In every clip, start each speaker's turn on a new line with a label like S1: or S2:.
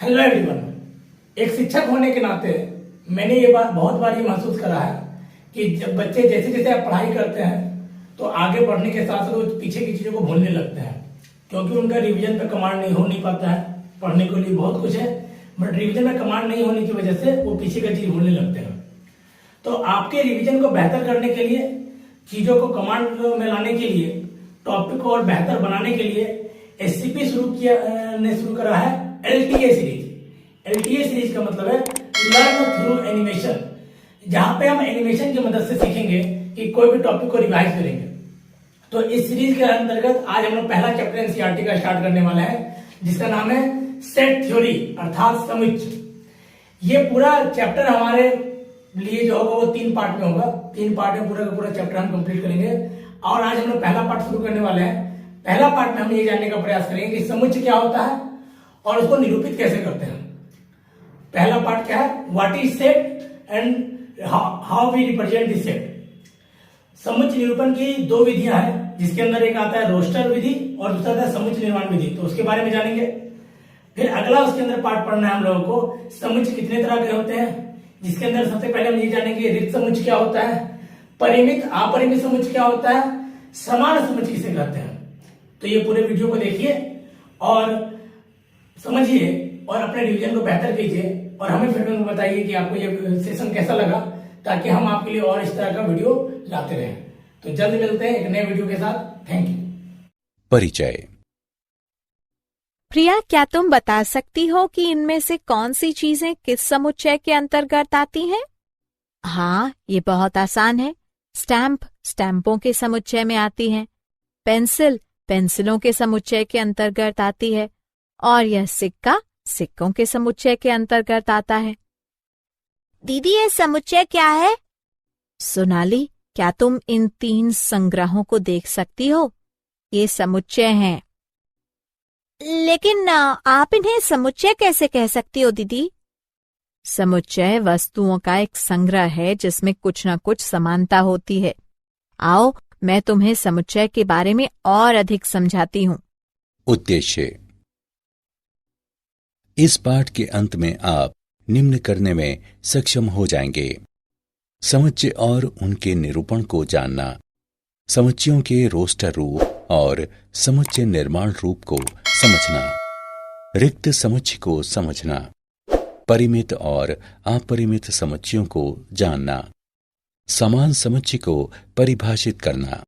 S1: Hello everyone. एक शिक्षक होने के नाते मैंने ये बात बहुत बार ये महसूस करा है कि जब बच्चे जैसे जैसे आप पढ़ाई करते हैं तो आगे बढ़ने के साथ साथ वो पीछे की चीज़ों को भूलने लगते हैं, क्योंकि उनका रिवीजन पे कमांड नहीं हो नहीं पाता है। पढ़ने के लिए बहुत कुछ है, बट रिवीजन में कमांड नहीं होने की वजह से वो पीछे का चीज़ भूलने लगते हैं। तो आपके रिवीजन को बेहतर करने के लिए, चीज़ों को कमांड में लाने के लिए, टॉपिक को और बेहतर बनाने के लिए एससीपी शुरू करा है एलटीए सीरीज। एलटीए सीरीज का मतलब है लर्न थ्रू एनिमेशन, जहां पे हम एनिमेशन की मदद से सीखेंगे कि कोई भी टॉपिक को रिवाइज करेंगे। तो इस सीरीज के अंतर्गत आज हम लोग पहला चैप्टर एनसीईआरटी का स्टार्ट करने वाला है, जिसका नाम है सेट थ्योरी अर्थात समुच्चय। ये पूरा चैप्टर हमारे लिए जो होगा वो 3 पार्ट में होगा। 3 पार्ट में पूरा का पूरा चैप्टर हम कंप्लीट करेंगे और आज हम लोग पहला पार्ट शुरू करने वाले हैं। पहला पार्ट में हम ये जानने का प्रयास करेंगे कि समुच्चय क्या होता है और उसको निरूपित कैसे करते हैं। पहला पार्ट क्या है, what is set and how we represent this set. समुच्चय निरूपण की 2 विधियां हैं, जिसके अंदर एक आता है रोस्टर विधि और दूसरा आता है समुच्चय निर्माण विधि। तो उसके बारे में जानेंगे। फिर अगला उसके अंदर पार्ट पढ़ना है हम लोगों को, समुच्चय कितने तरह के होते हैं, जिसके अंदर सबसे पहले हम ये जानेंगे रिक्त समुच्चय क्या होता है, परिमित अपरिमित समुच्चय क्या होता है, समान समुच्चय किसे कहते हैं। तो ये पूरे वीडियो को देखिए और समझिए और अपने रिवीजन को बेहतर कीजिए और हमें फीडबैक में बताइए कि आपको ये सेशन कैसा लगा, ताकि हम आपके लिए और इस तरह का वीडियो लाते रहें। तो जल्द मिलते हैं एक नए वीडियो के साथ। Thank you.
S2: परिचय।
S3: प्रिया, क्या तुम बता सकती हो कि इनमें से कौन सी चीजें किस समुच्चय के अंतर्गत आती हैं? हाँ, ये बहुत आसान है। स्टैम्प स्टैम्पों के समुच्चय में आती है, पेंसिल पेंसिलों के समुच्चय के अंतर्गत आती है और यह सिक्का सिक्कों के समुच्चय के अंतर्गत आता है। दीदी, ये समुच्चय क्या है? सोनाली, क्या तुम इन 3 संग्रहों को देख सकती हो? ये समुच्चय हैं। लेकिन आप इन्हें समुच्चय कैसे कह सकती हो दीदी? समुच्चय वस्तुओं का एक संग्रह है जिसमें कुछ न कुछ समानता होती है। आओ, मैं तुम्हें समुच्चय के बारे में और अधिक समझाती हूँ।
S2: उद्देश्य। इस पाठ के अंत में आप निम्न करने में सक्षम हो जाएंगे: समुच्चय और उनके निरूपण को जानना, समुच्चयों के रोस्टर रूप और समुच्चय निर्माण रूप को समझना, रिक्त समुच्चय को समझना, परिमित और अपरिमित समुच्चयों को जानना, समान समुच्चय को परिभाषित करना,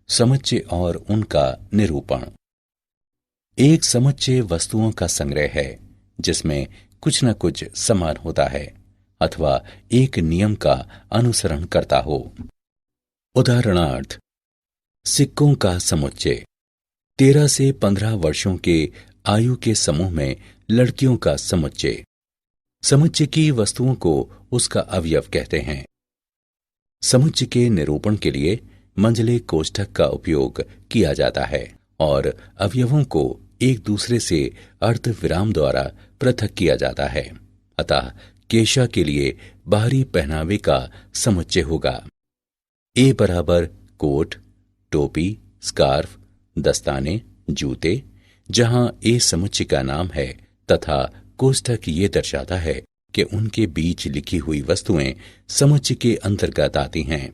S2: समुच्चय और उनका निरूपण। एक समुच्चय वस्तुओं का संग्रह है जिसमें कुछ न कुछ समान होता है अथवा एक नियम का अनुसरण करता हो। उदाहरणार्थ, सिक्कों का समुच्चय 13 से 15 वर्षों के आयु के समूह में लड़कियों का समुच्चय। समुच्चय की वस्तुओं को उसका अवयव कहते हैं। समुच्चय के निरूपण के लिए मंझले कोष्ठक का उपयोग किया जाता है और अवयवों को एक दूसरे से अर्ध विराम द्वारा पृथक किया जाता है। अतः केशा के लिए बाहरी पहनावे का समुच्चय होगा। ए बराबर कोट, टोपी, स्कार्फ, दस्ताने, जूते, जहां ए समुच्चय का नाम है तथा कोष्ठक ये दर्शाता है कि उनके बीच लिखी हुई वस्तुएं समुच्चय के अंतर्गत आती हैं।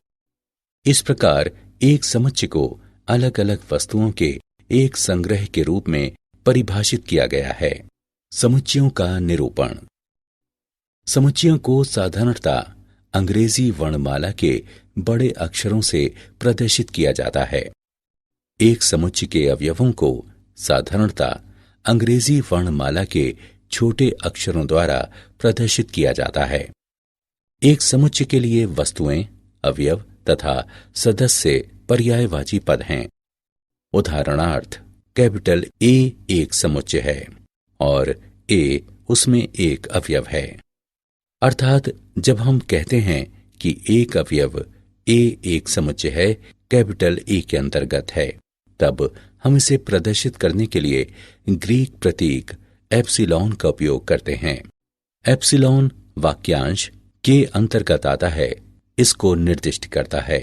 S2: इस प्रकार एक समुच्चय को अलग अलग वस्तुओं के एक संग्रह के रूप में परिभाषित किया गया है। समुच्चयों का निरूपण। समुच्चयों को साधारणतः अंग्रेजी वर्णमाला के बड़े अक्षरों से प्रदर्शित किया जाता है। एक समुच्चय के अवयवों को साधारणतः अंग्रेजी वर्णमाला के छोटे अक्षरों द्वारा प्रदर्शित किया जाता है। एक समुच्चय के लिए वस्तुएं, अवयव तथा सदस्य पर्यायवाची पद हैं। उदाहरणार्थ, कैपिटल ए एक समुच्चय है और ए उसमें एक अवयव है। अर्थात जब हम कहते हैं कि एक अवयव ए एक समुच्चय है, कैपिटल ए के अंतर्गत है, तब हम इसे प्रदर्शित करने के लिए ग्रीक प्रतीक एप्सिलॉन का उपयोग करते हैं। एप्सिलॉन वाक्यांश के अंतर्गत आता है, इसको निर्दिष्ट करता है।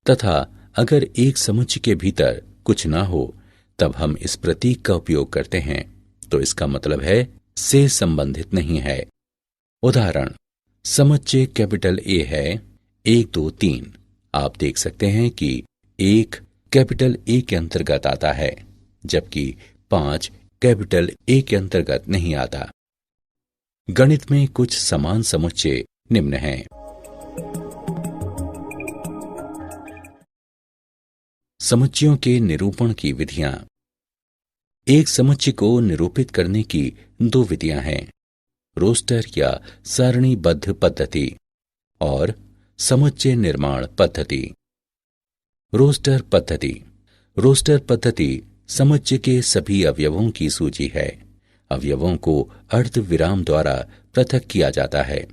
S2: तथा अगर एक समुच्चय के भीतर कुछ ना हो तब हम इस प्रतीक का उपयोग करते हैं तो इसका मतलब है से संबंधित नहीं है। उदाहरण, समुच्चय कैपिटल ए है 1 2 3। आप देख सकते हैं कि 1 कैपिटल ए के अंतर्गत आता है, जबकि 5 कैपिटल ए के अंतर्गत नहीं आता। गणित में कुछ समान समुच्चय निम्न हैं। समुच्चयों के निरूपण की विधियां। एक समुच्चय को निरूपित करने की 2 विधियां हैं, रोस्टर या सारणीबद्ध पद्धति और समुच्चय निर्माण पद्धति। रोस्टर पद्धति। रोस्टर पद्धति समुच्चय के सभी अवयवों की सूची है। अवयवों को अर्धविराम द्वारा पृथक किया जाता है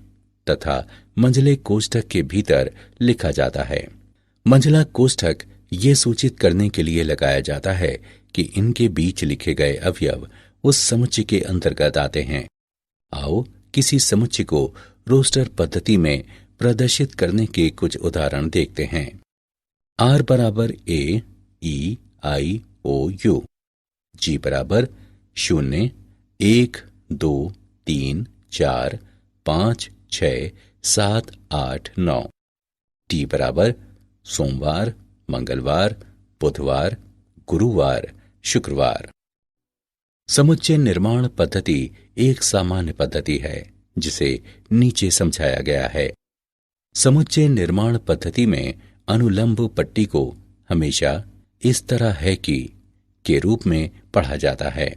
S2: तथा मंझले कोष्ठक के भीतर लिखा जाता है। मंझला कोष्ठक ये सूचित करने के लिए लगाया जाता है कि इनके बीच लिखे गए अवयव उस समुच्चय के अंतर्गत आते हैं। आओ किसी समुच्चय को रोस्टर पद्धति में प्रदर्शित करने के कुछ उदाहरण देखते हैं। R बराबर A, E, I, O, U। G बराबर 0, 1, 2, 3, 4, 5, 6, 7, 8, 9। T बराबर सोमवार, मंगलवार, बुधवार, गुरुवार, शुक्रवार। समुच्चय निर्माण पद्धति एक सामान्य पद्धति है जिसे नीचे समझाया गया है। समुच्चय निर्माण पद्धति में अनुलंब पट्टी को हमेशा इस तरह है कि के रूप में पढ़ा जाता है।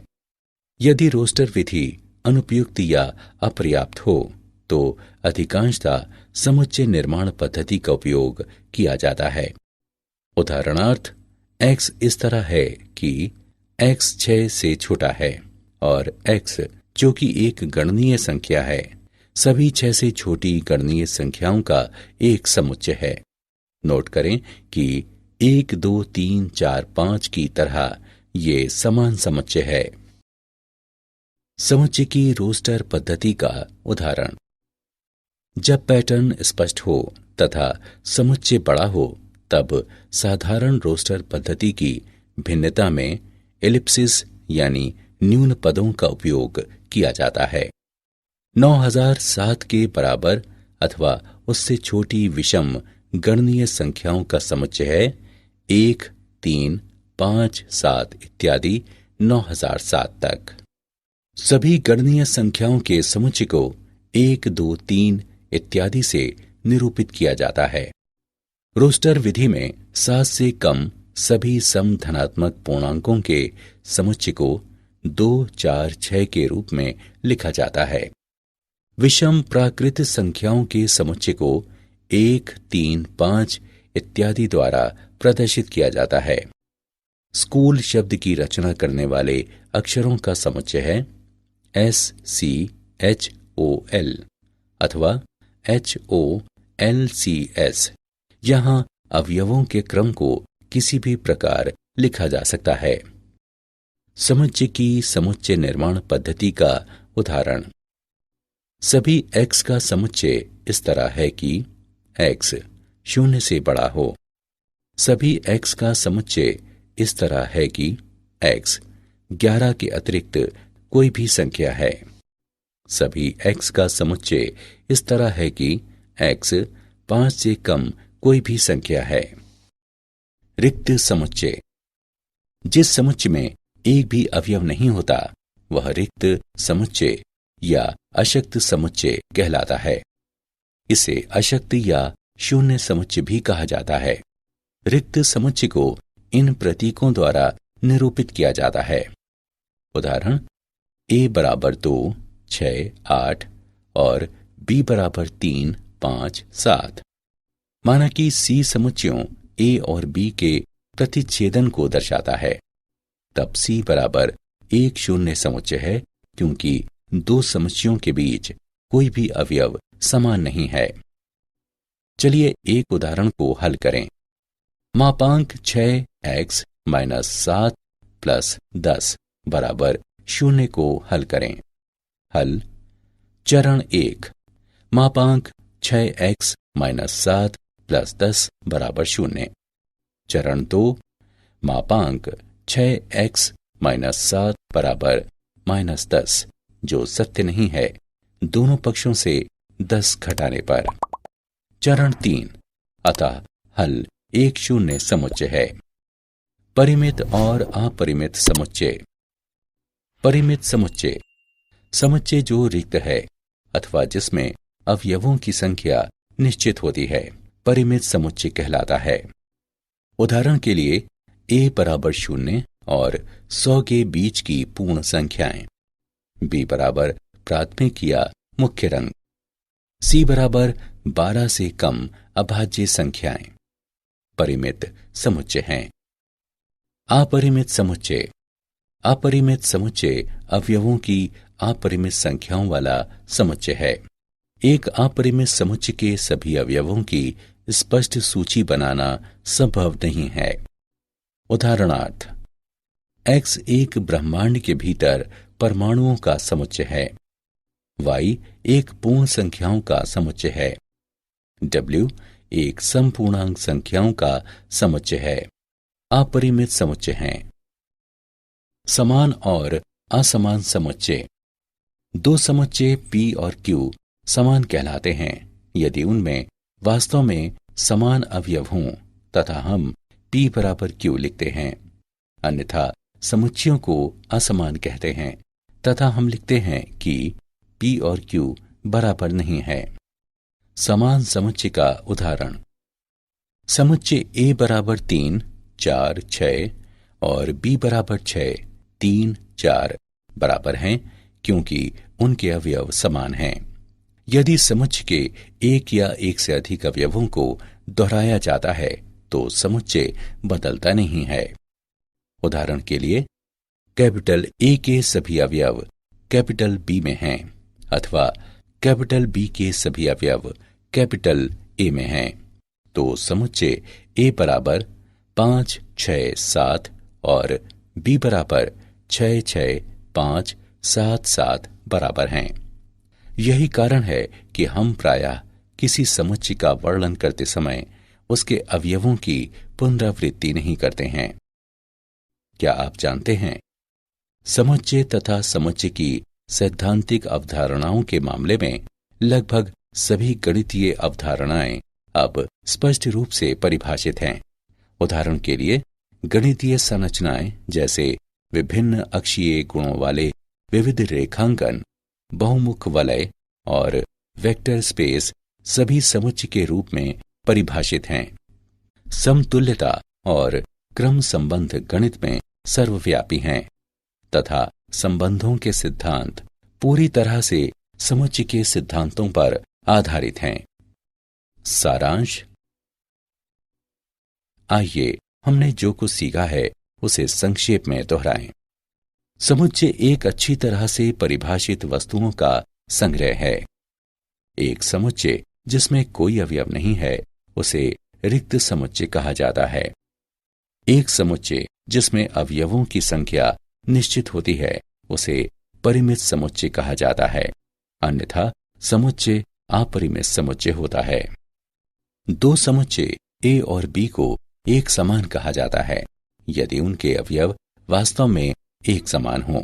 S2: यदि रोस्टर विधि अनुपयुक्त या अपर्याप्त हो तो अधिकांशतः समुच्चय निर्माण पद्धति का उपयोग किया जाता है। उदाहरणार्थ, x इस तरह है कि x 6 से छोटा है और x जो कि एक गणनीय संख्या है सभी 6 से छोटी गणनीय संख्याओं का एक समुच्चय है। नोट करें कि 1, 2, 3, 4, 5 की तरह ये समान समुच्चय है। समुच्चय की रोस्टर पद्धति का उदाहरण, जब पैटर्न स्पष्ट हो तथा समुच्चय बड़ा हो तब साधारण रोस्टर पद्धति की भिन्नता में एलिप्सिस यानी न्यून पदों का उपयोग किया जाता है। 9007 के बराबर अथवा उससे छोटी विषम गणनीय संख्याओं का समुच्चय है 1, 3, 5, 7 इत्यादि 9007 तक। सभी गणनीय संख्याओं के समुच्चय को 1, 2, 3 इत्यादि से निरूपित किया जाता है। रोस्टर विधि में 7 से कम सभी सम धनात्मक पूर्णांकों के समुच्चय को 2, 4, 6 के रूप में लिखा जाता है। विषम प्राकृत संख्याओं के समुच्चय को 1, 3, 5 इत्यादि द्वारा प्रदर्शित किया जाता है। स्कूल शब्द की रचना करने वाले अक्षरों का समुच्चय है SCHOL अथवा HOLCS। यहाँ अवयवों के क्रम को किसी भी प्रकार लिखा जा सकता है। समुच्चय की समुच्चय निर्माण पद्धति का उदाहरण, सभी x का समुच्चय इस तरह है कि x 0 से बड़ा हो। सभी x का समुच्चय इस तरह है कि x 11 के अतिरिक्त कोई भी संख्या है। सभी x का समुच्चय इस तरह है कि x 5 से कम कोई भी संख्या है। रिक्त समुच्चय, जिस समुच्चय में एक भी अवयव नहीं होता वह रिक्त समुच्चय या अशक्त समुच्चय कहलाता है। इसे अशक्त या शून्य समुच्चय भी कहा जाता है। रिक्त समुच्चय को इन प्रतीकों द्वारा निरूपित किया जाता है। उदाहरण, a बराबर 2, 6, 8 और b बराबर 3, 5, 7। माना कि C समुच्चयों A और B के प्रतिच्छेदन को दर्शाता है, तब C बराबर एक शून्य समुच्चय है क्योंकि दो समुच्चयों के बीच कोई भी अवयव समान नहीं है। चलिए एक उदाहरण को हल करें। मापांक 6x - 7 + 10 बराबर 0 को हल करें। हल। चरण 1, मापांक 6x - 7 + 10 बराबर 0। चरण 2, मापांक 6x - 7 बराबर -10, जो सत्य नहीं है, दोनों पक्षों से 10 घटाने पर। चरण 3, अतः हल 1-0 समुच्चय है। परिमित और अपरिमित समुच्चय। परिमित समुच्चय, समुच्चय जो रिक्त है अथवा जिसमें अवयवों की संख्या निश्चित होती है, परिमित समुच्चय कहलाता है। उदाहरण के लिए a बराबर 0 और 100 के बीच की पूर्ण संख्याएं, b बराबर प्राथमिक या मुख्य रंग, c बराबर 12 से कम अभाज्य संख्याएं परिमित समुच्चय हैं। अपरिमित समुच्चय। अपरिमित समुच्चय अवयवों की अपरिमित संख्याओं वाला समुच्चय है। एक अपरिमित समुच्चय के सभी अवयवों की स्पष्ट सूची बनाना संभव नहीं है। उदाहरणार्थ, X एक ब्रह्मांड के भीतर परमाणुओं का समुच्चय है, Y एक पूर्ण संख्याओं का समुच्चय है, W एक समपूर्णांक संख्याओं का समुच्चय है। अपरिमित समुच्चय हैं। समान और असमान समुच्चय। दो समुच्चय P और Q समान कहलाते हैं यदि उनमें वास्तव में समान अवयव हों तथा हम P बराबर Q लिखते हैं। अन्यथा समुच्चयों को असमान कहते हैं तथा हम लिखते हैं कि P और Q बराबर नहीं है। समान समुच्चय का उदाहरण, समुच्चय A बराबर 3, 4, 6 और B बराबर 6, 3, 4 बराबर हैं क्योंकि उनके अवयव समान हैं। यदि समुच्चय के एक या एक से अधिक अवयवों को दोहराया जाता है तो समुच्चय बदलता नहीं है। उदाहरण के लिए, कैपिटल A के सभी अवयव कैपिटल B में हैं अथवा कैपिटल B के सभी अवयव कैपिटल A में हैं, तो समुच्चय A बराबर 5, 6, 7 और B बराबर 6, 6, 5, 7, 7 बराबर हैं। यही कारण है कि हम प्रायः किसी समुच्चय का वर्णन करते समय उसके अवयवों की पुनरावृत्ति नहीं करते हैं। क्या आप जानते हैं, समुच्चय तथा समुच्चय की सैद्धांतिक अवधारणाओं के मामले में लगभग सभी गणितीय अवधारणाएं अब स्पष्ट रूप से परिभाषित हैं। उदाहरण के लिए, गणितीय संरचनाएं जैसे विभिन्न अक्षीय गुणों वाले विविध रेखांकन, बहुमुख वलय और वेक्टर स्पेस सभी समुच्चय के रूप में परिभाषित हैं। समतुल्यता और क्रम संबंध गणित में सर्वव्यापी हैं तथा संबंधों के सिद्धांत पूरी तरह से समुच्चय के सिद्धांतों पर आधारित हैं। सारांश। आइए हमने जो कुछ सीखा है उसे संक्षेप में दोहराएं। समुच्चय एक अच्छी तरह से परिभाषित वस्तुओं का संग्रह है। एक समुच्चय जिसमें कोई अवयव नहीं है उसे रिक्त समुच्चय कहा जाता है। एक समुच्चय जिसमें अवयवों की संख्या निश्चित होती है उसे परिमित समुच्चय कहा जाता है। अन्यथा समुच्चय अपरिमित समुच्चय होता है। दो समुच्चय A और B को एक समान कहा जाता है यदि उनके अवयव वास्तव में एक समान हों।